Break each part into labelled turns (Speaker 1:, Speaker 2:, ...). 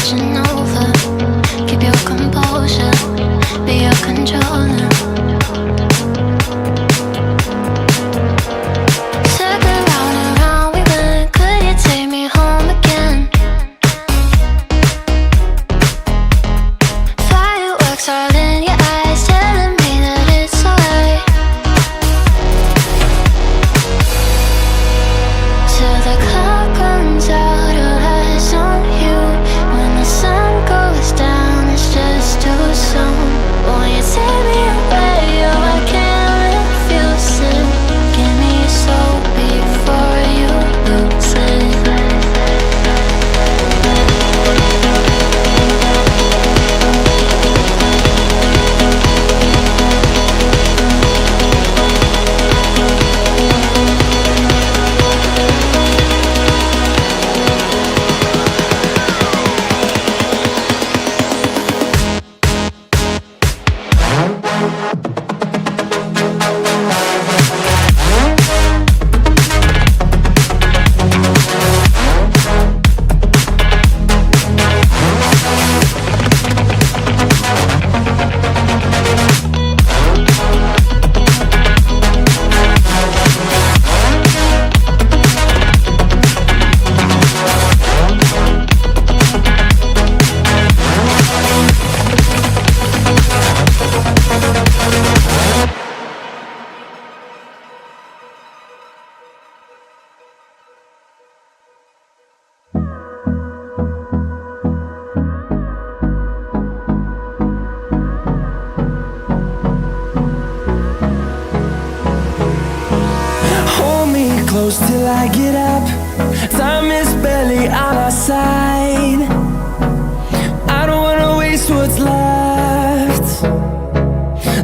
Speaker 1: watching over. Keep your composure, be your controller. Circle round and round we went. Could you take me home again? Fireworks all in your eyes, telling me that it's alright. Till the clock runs out, all eyes on you. When the sun goes down, it's just too soon. Won't you take me away? Oh, I can't refuse it. Give me your soul before you lose it.
Speaker 2: Hold me close till I get up. Time is barely on our side. I don't wanna waste what's left.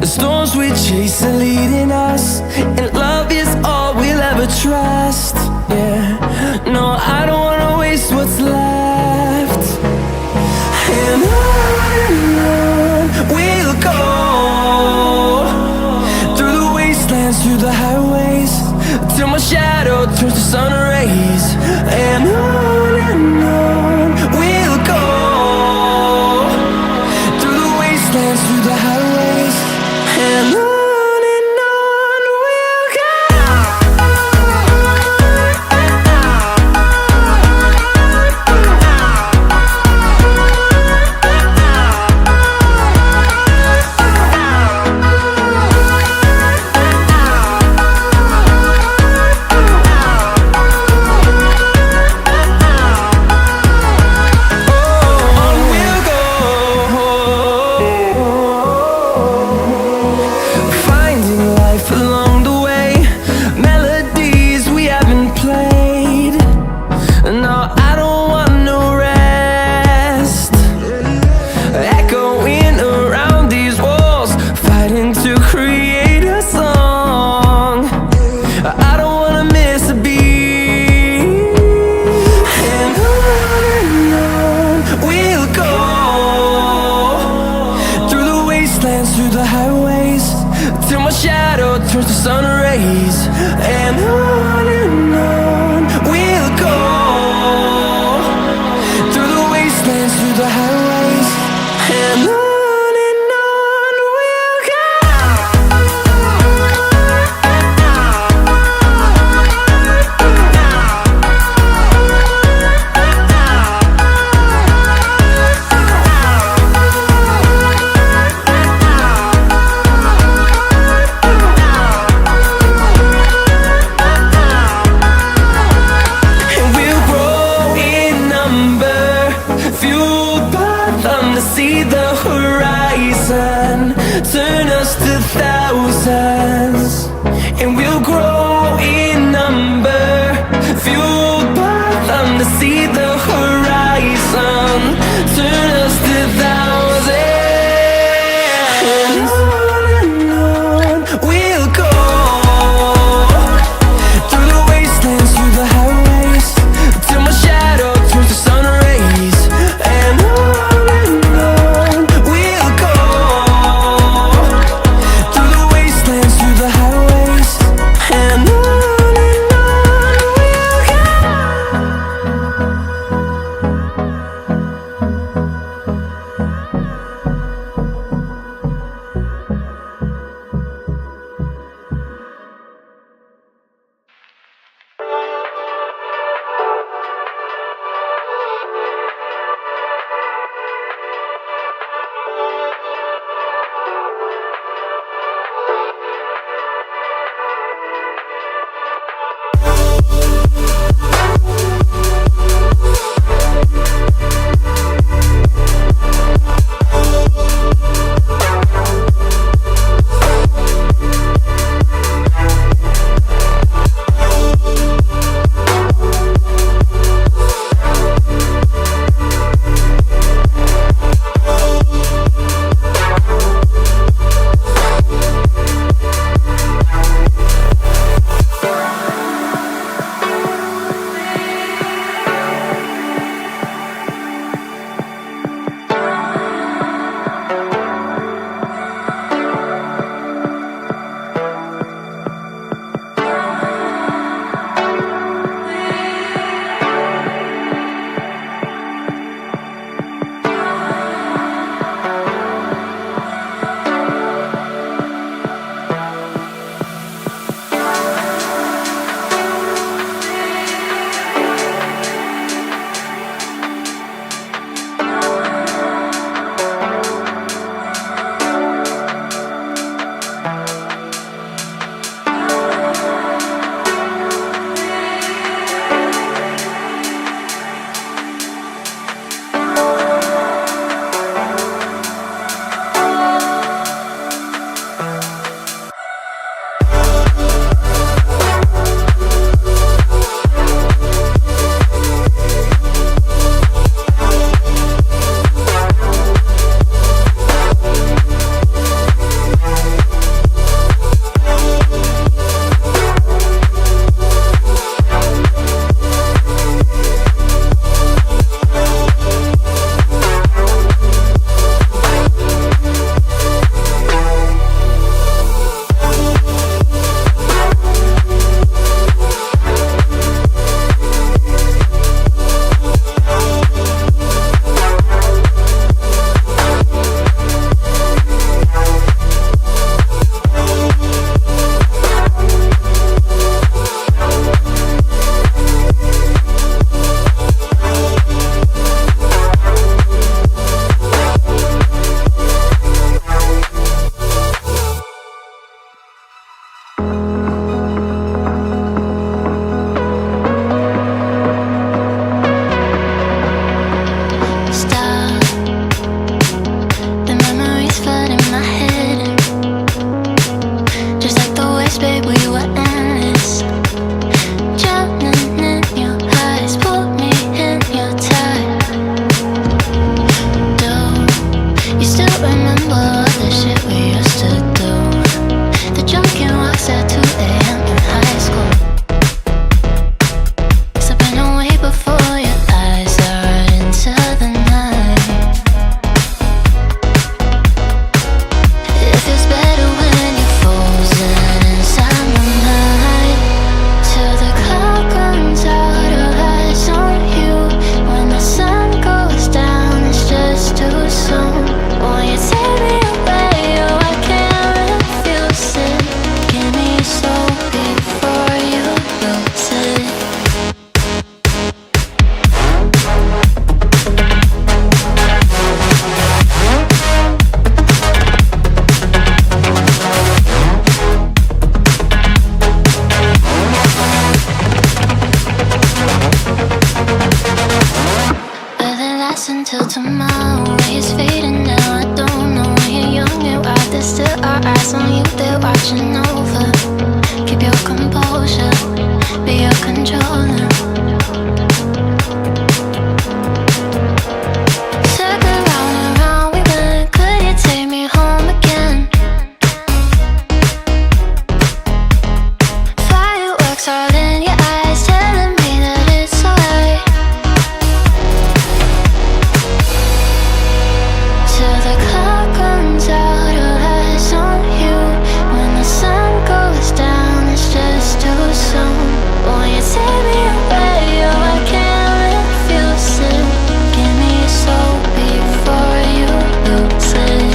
Speaker 2: The storms we chase are leading us, and love is all we'll ever trust. Yeah, no, I don't wanna waste what's left. And on we'll go, through the wastelands, through the highways, till my shadow turns to sun rays. And on we'll go, through the wastelands, through the highways. And on we'll go. Finding life along the way, melodies we haven't played. No, I don't want no rest. Echoing around these walls, fighting to create a song. I don't wanna miss a beat. And on we'll go, through the wastelands, through the highways, till my shadow turns to sun rays. And on we'll go, through the wastelands, through the highways. And on we'll go. And we'll grow in number, fueled by them to see the horizon, turn us to thousands. And we'll grow in number, fueled by them to see the horizon, turn us to thousands. And on we'll go, through the wastelands, through the highways, till my shadow turns to sun rays. And on we'll go, through the wastelands, through the highways. And on
Speaker 1: last until tomorrow. It's fading now, I don't know. When you're young and wild, there's still our eyes on you, they're watching over. Keep your composure, be your controller. Circle round and round we went, could you take me home again? Fireworks all in your eyes, telling me that it's alright. Till the clock runs out of eyes on you. When the sun goes down, it's just too soon. Won't you take me away? Oh, I can't refuse it. Give me your soul before you lose it.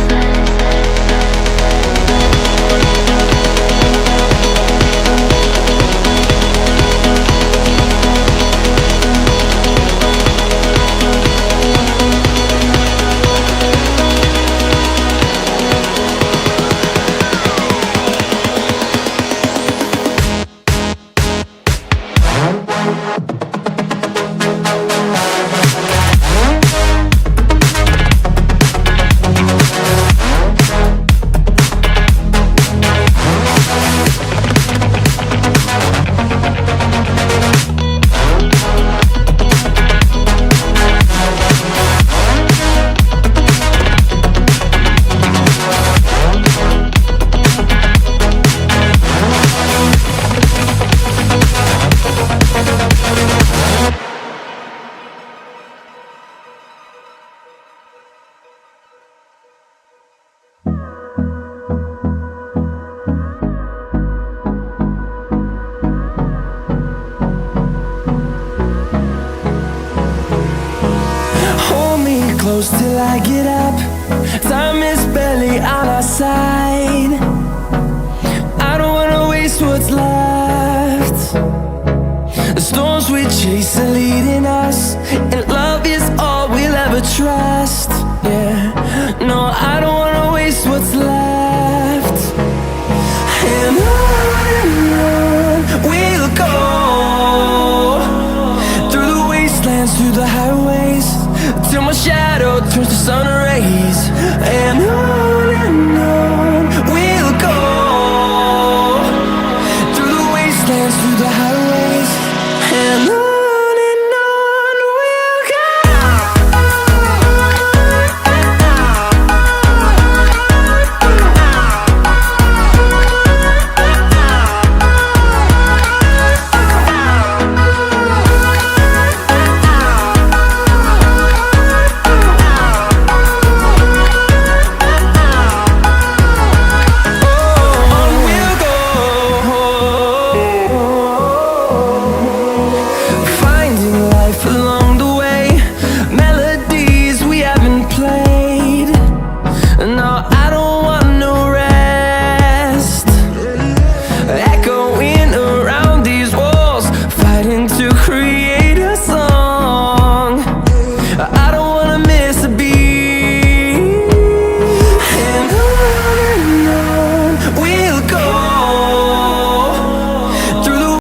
Speaker 2: Hold me close till I get up. Time is barely on our side. I don't wanna waste what's left. The storms we chase are leading us, and love is all we'll ever trust. Yeah, no, I don't wanna waste what's left. And on we'll go, through the wastelands, through the highways, till my shadow turns to sun rays. And on